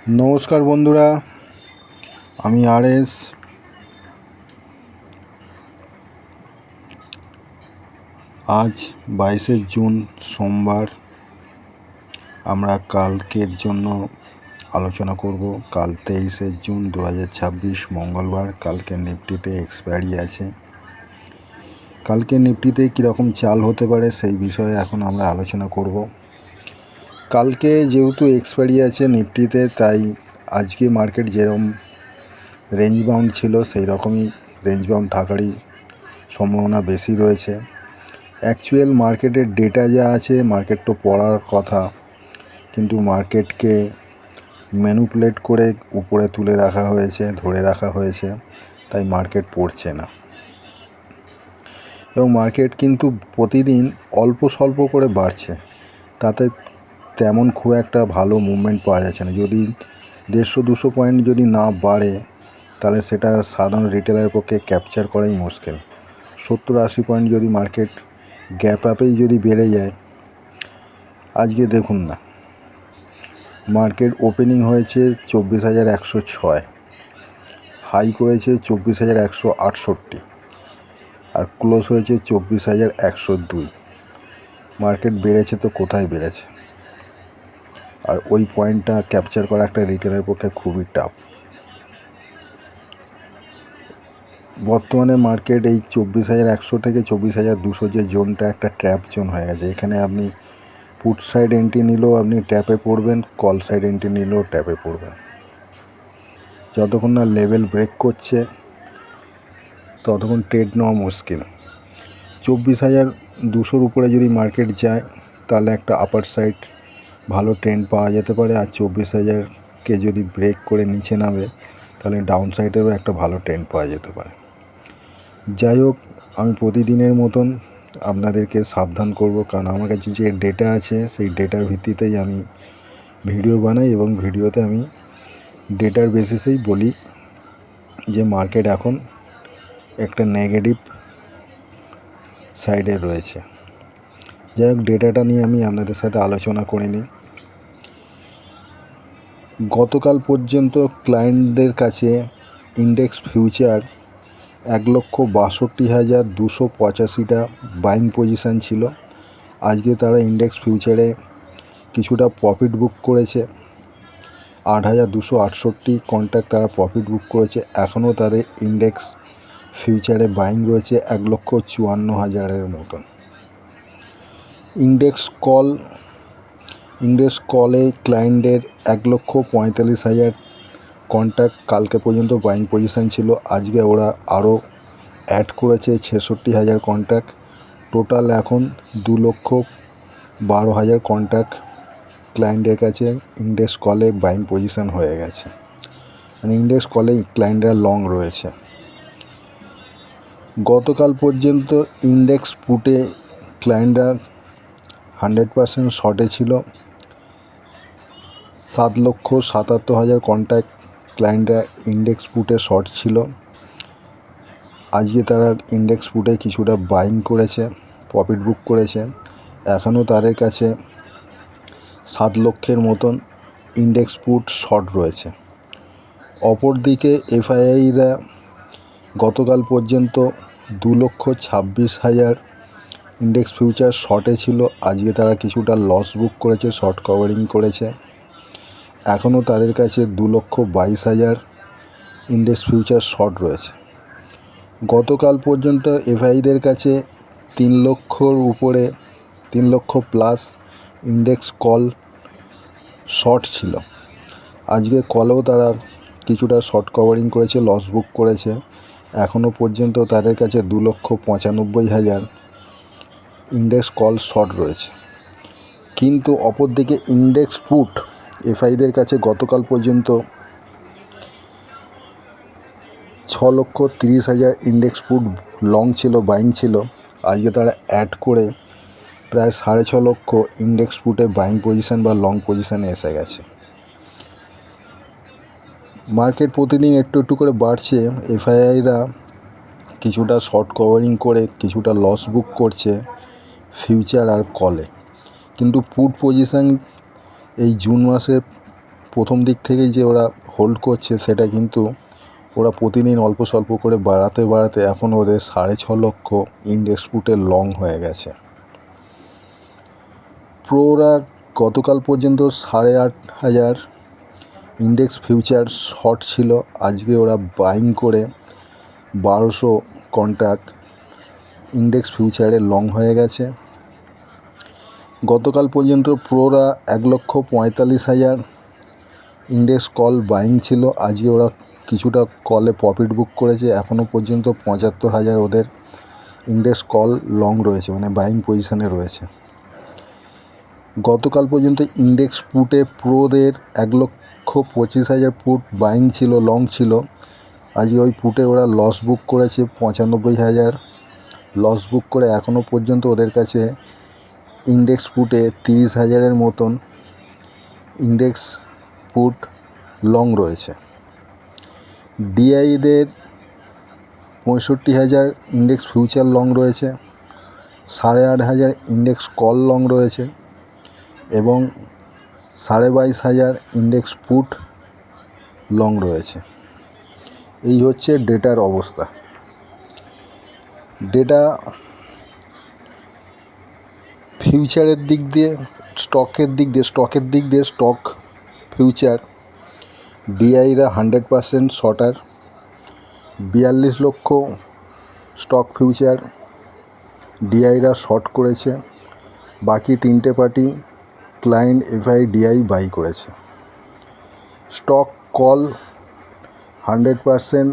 নমস্কার বন্ধুরা, আমি আরএস। আজ 22শে জুন সোমবার। আমরা কালকের জন্য আলোচনা করব। কাল 23শে জুন 2026 মঙ্গলবার। কালকে নিফটিতে এক্সপায়ারি আছে। কালকে নিফটিতে কীরকম চাল হতে পারে সেই বিষয়ে এখন আমরা আলোচনা করব। কালকে যেহেতু এক্সপায়ারি আছে নিফটিতে, তাই আজকে মার্কেট যেরকম রেঞ্জ বাউন্ড ছিল সেই রকমই রেঞ্জ বাউন্ড থাকারই সম্ভাবনা বেশি রয়েছে। অ্যাকচুয়াল মার্কেটের ডেটা যা আছে, মার্কেট তো পড়ার কথা, কিন্তু মার্কেটকে ম্যানিপুলেট করে উপরে তুলে রাখা হয়েছে, ধরে রাখা হয়েছে, তাই মার্কেট পড়ছে না। এবং মার্কেট কিন্তু প্রতিদিন অল্প স্বল্প করে বাড়ছে, তাতে তেমন খুব একটা ভালো মুভমেন্ট পাওয়া যাচ্ছে না। যদি 150-200 পয়েন্ট যদি না বাড়ে, তাহলে সেটা সাধারণ রিটেলের পক্ষে ক্যাপচার করাই মুশকিল। 70-80 পয়েন্ট যদি মার্কেট গ্যাপ আপেই যদি বেড়ে যায়, আজকে দেখুন না, মার্কেট ওপেনিং হয়েছে 24,106, হাই করেছে 24,168 আর ক্লোজ হয়েছে 24,102। মার্কেট বেড়েছে তো কোথায় বেড়েছে, আর ওই পয়েন্টটা ক্যাপচার করা একটা রিটেলের পক্ষে খুবই টাফ। বর্তমানে মার্কেট এই 24,100 থেকে 24,200 যে জোনটা একটা ট্র্যাপ জোন হয়ে গেছে। এখানে আপনি পুট সাইড এন্ট্রি নিলেও আপনি ট্যাপে পড়বেন, কল সাইড এন্ট্রি নিলেও ট্যাপে পড়বেন। যতক্ষণ না লেভেল ব্রেক করছে ততক্ষণ ট্রেড নেওয়া মুশকিল। 24,200 উপরে যদি মার্কেট যায়, তাহলে একটা আপার সাইড ভালো ট্রেন্ড পাওয়া যেতে পারে। আর 24,000কে যদি ব্রেক করে নিচে নামে, তাহলে ডাউন সাইডেরও একটা ভালো ট্রেন্ড পাওয়া যেতে পারে। যাই হোক, আমি প্রতিদিনের মতন আপনাদেরকে সাবধান করব, কারণ আমার কাছে যে ডেটা আছে সেই ডেটার ভিত্তিতেই আমি ভিডিও বানাই, এবং ভিডিওতে আমি ডেটার বেসিসেই বলি যে মার্কেট এখন একটা নেগেটিভ সাইডে রয়েছে। যাই হোক, ডেটাটা নিয়ে আমি আপনাদের সাথে আলোচনা করে নিই। গতকাল পর্যন্ত ক্লায়েন্টদের কাছে ইন্ডেক্স ফিউচার 1,62,285টা বাইং পজিশান ছিল। আজকে তারা ইন্ডেক্স ফিউচারে কিছুটা প্রফিট বুক করেছে। 8,268 কন্ট্রাক্ট তারা প্রফিট বুক করেছে। এখনও তাদের ইন্ডেক্স ফিউচারে বাইং রয়েছে 1,54,000-এর মতন। ইন্ডেক্স কলে ক্লায়েন্টের 1,45,000 কন্ট্রাক্ট কালকে পর্যন্ত বাইং পজিশান ছিল। আজকে ওরা আরও অ্যাড করেছে 66,000 কন্ট্রাক্ট। টোটাল এখন 2,12,000 কন্ট্রাক্ট ক্লায়েন্টের কাছে ইন্ডেক্স কলে বাইং পজিশান হয়ে গেছে। মানে ইন্ডেক্স কলে ক্লায়েন্টরা লং রয়েছে। গতকাল পর্যন্ত ইন্ডেক্স পুটে ক্লায়েন্টরা 100% শর্টে ছিল। 7,77,000 কন্ট্রাক্ট ক্লায়েন্টরা ইন্ডেক্স পুটে শর্ট ছিল। আজকে তারা ইন্ডেক্স পুটে কিছুটা বাইং করেছে, প্রফিট বুক করেছে। এখনও তাদের কাছে 7 লক্ষের মতন ইন্ডেক্স পুট শর্ট রয়েছে। অপরদিকে এফআইআইরা গতকাল পর্যন্ত 2,26,000 ইন্ডেক্স ফিউচার শর্টে ছিল। আজকে তারা কিছুটা লস বুক করেছে, শর্ট কভারিং করেছে। এখনও তাদের কাছে 2,22,000 ইন্ডেক্স ফিউচার শর্ট রয়েছে। গতকাল পর্যন্ত এফআইদের কাছে 3 লক্ষর উপরে, 3 লক্ষ প্লাস ইন্ডেক্স কল শর্ট ছিল। আজকে কলেও তারা কিছুটা শর্ট কভারিং করেছে, লস বুক করেছে। এখনও পর্যন্ত তাদের কাছে 2,95,000 ইন্ডেক্স কল শর্ট রয়েছে। কিন্তু অপরদিকে ইন্ডেক্স পুট এফআইদের কাছে গতকাল পর্যন্ত 6,30,000 ইন্ডেক্স পুট লং ছিল, বাইং ছিল। আজকে তারা অ্যাড করে প্রায় 6.5 লক্ষ ইন্ডেক্স পুটে বাইং পজিশান বা লং পজিশানে এসে গেছে। মার্কেট প্রতিদিন একটু একটু করে বাড়ছে। এফআইআইরা কিছুটা শর্ট কভারিং করে কিছুটা লস বুক করছে ফিউচার আর কলে। কিন্তু পুট পজিশান এই জুন মাসে প্রথম দিক থেকেই যে ওরা হোল্ড করছে সেটা কিন্তু ওরা প্রতিদিন অল্প স্বল্প করে বাড়াতে এখন ওদের 6.5 লক্ষ ইন্ডেক্স পুটের লং হয়ে গেছে। প্রোরা গতকাল পর্যন্ত 8,500 ইন্ডেক্স ফিউচার শর্ট ছিল, আজকে ওরা বাইং করে 1200 কন্ট্রাক্ট ইন্ডেক্স ফিউচারে লং হয়ে গেছে। গতকাল পর্যন্ত প্রোরা 1,45,000 ইন্ডেক্স কল বাইং ছিল, আজকে ওরা কিছুটা কলে প্রফিট বুক করেছে। এখনও পর্যন্ত 75,000 ওদের ইন্ডেক্স কল লং রয়েছে, মানে বাইং পজিশানে রয়েছে। গতকাল পর্যন্ত ইন্ডেক্স পুটে প্রোদের 1,25,000 পুট বাইং ছিল, লং ছিল। আজকে ওই পুটে ওরা লস বুক করেছে 95,000 লস বুক করে। এখনও পর্যন্ত ওদের কাছে ইন্ডেক্স পুটে 30,000-এর মতন ইন্ডেক্স পুট লং রয়েছে। ডিআইদের 65,000 ইন্ডেক্স ফিউচার লং রয়েছে, 8,500 ইন্ডেক্স কল লং রয়েছে এবং 22,500 ইন্ডেক্স পুট লং রয়েছে। এই হচ্ছে ডেটার অবস্থা। ডেটা ফিউচারের দিক দিয়ে, স্টকের দিক দিয়ে স্টক ফিউচার ডিআইরা 100% শর্টার। 42 লক্ষ স্টক ফিউচার ডিআইরা শর্ট করেছে, বাকি 3টে party client FI DI buy করেছে। স্টক কল 100%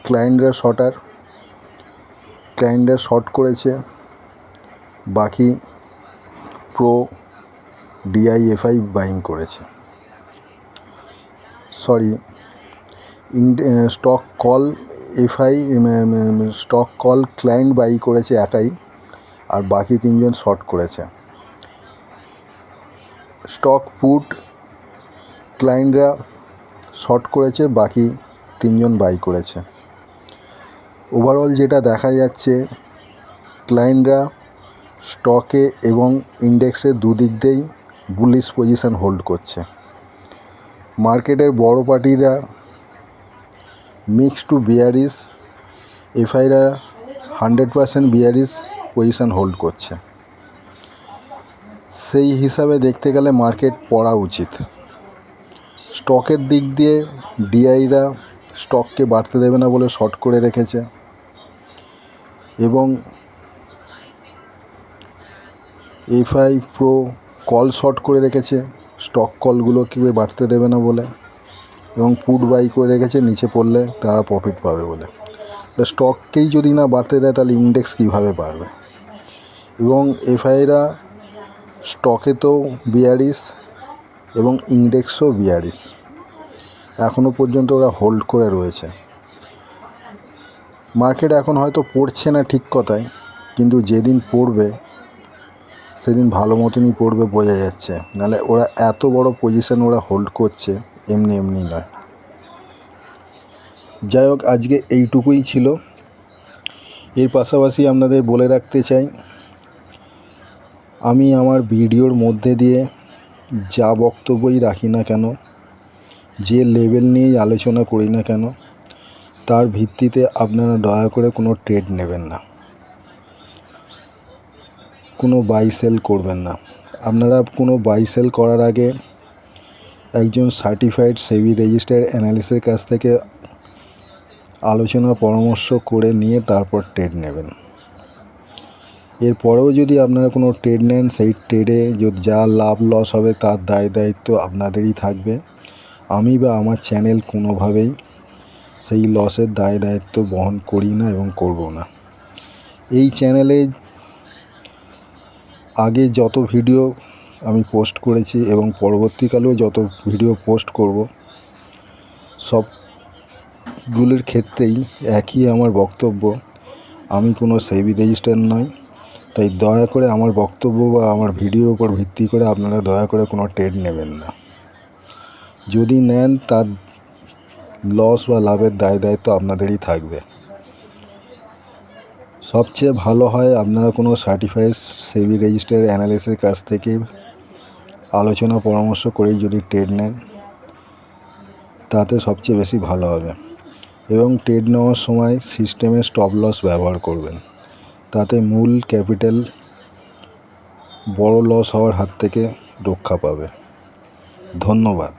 ক্লায়েন্টরা শর্ট করেছে, বাকি প্রো ডিআই এফআই বাইং করেছে। Stock call FI stock call client buy করেছে একাই, আর বাকি 3জন শর্ট করেছে। স্টক পুট ক্লায়েন্টরা শর্ট করেছে, বাকি 3জন বাই করেছে। ওভারঅল যেটা দেখা যাচ্ছে, ক্লায়েন্টরা স্টকে এবং ইন্ডেক্সে দুদিক দিয়েই বুলিশ পজিশন হোল্ড করছে। মার্কেটের বড় পার্টিরা মিক্স টু বিয়ারিশ, এফআইরা 100% বিয়ারিশ পজিশন হোল্ড করছে। সেই হিসাবে দেখতে গেলে মার্কেট পড়া উচিত। স্টকের দিক দিয়ে ডিআইরা স্টককে বাড়তে দেবে না বলে শর্ট করে রেখেছে এবং এফআই প্রো কল শর্ট করে রেখেছে স্টক কলগুলোকে বাড়তে দেবে না বলে, এবং পুট বাই করে রেখেছে নিচে পড়লে তারা প্রফিট পাবে বলে। স্টককেই যদি না বাড়তে দেয় তাহলে ইন্ডেক্স কীভাবে বাড়বে? এবং এফআইরা স্টকে তো বিয়ারিশ এবং ইন্ডেক্সও বিয়ারিশ, এখনও পর্যন্ত ওরা হোল্ড করে রয়েছে। মার্কেট এখন হয়তো পড়ছে না ঠিক কথায়, কিন্তু যেদিন পড়বে সেদিন ভালো মতনই পড়বে বোঝা যাচ্ছে। নাহলে ওরা এত বড় পজিশন ওরা হোল্ড করছে এমনি নয়। যাই হোক, আজকে এইটুকুই ছিল। এর পাশাপাশি আপনাদের বলে রাখতে চাই, আমি আমার ভিডিওর মধ্যে দিয়ে যা বক্তব্যই রাখি না কেন, যে লেভেল নিয়েই আলোচনা করি না কেন, তার ভিত্তিতে আপনারা দয়া করে কোনো ট্রেড নেবেন না, কোনো বাই সেল করবেন না। আপনারা কোনো বাই সেল করার আগে একজন সার্টিফাইড সেবি রেজিস্টার্ড অ্যানালিস্টের কাছ থেকে আলোচনা পরামর্শ করে নিয়ে তারপর ট্রেড নেবেন। এরপরেও যদি আপনারা কোনো ট্রেড নেন, সেই ট্রেডে যা লাভ লস হবে তার দায়িত্ব আপনাদেরই থাকবে। আমি বা আমার চ্যানেল কোনোভাবেই সেই লসের দায়িত্ব বহন করি না এবং করব না। এই চ্যানেলে আগে যত ভিডিও আমি পোস্ট করেছি এবং পরবর্তীকালেও যত ভিডিও পোস্ট করব, সবগুলোর ক্ষেত্রেই একই আমার বক্তব্য, আমি কোনো সেবি রেজিস্টার নই। তাই দয়া করে আমার বক্তব্য বা আমার ভিডিওর উপর ভিত্তি করে আপনারা দয়া করে কোনো ট্রেড নেবেন না। যদি নেন তার লস বা লাভের দায়িত্ব আপনাদেরই থাকবে। সবচেয়ে ভালো হয় আপনারা কোনো সার্টিফাইড সেবি রেজিস্টার্ড অ্যানালিস্টের কাছ থেকে আলোচনা পরামর্শ করেই যদি ট্রেড নেন, তাতে সবচেয়ে বেশি ভালো হবে। এবং ট্রেড নেওয়ার সময় সিস্টেমে স্টপ লস ব্যবহার করবেন, তাতে মূল ক্যাপিটাল বড় লস হওয়ার হাত থেকে রক্ষা পাবে। ধন্যবাদ।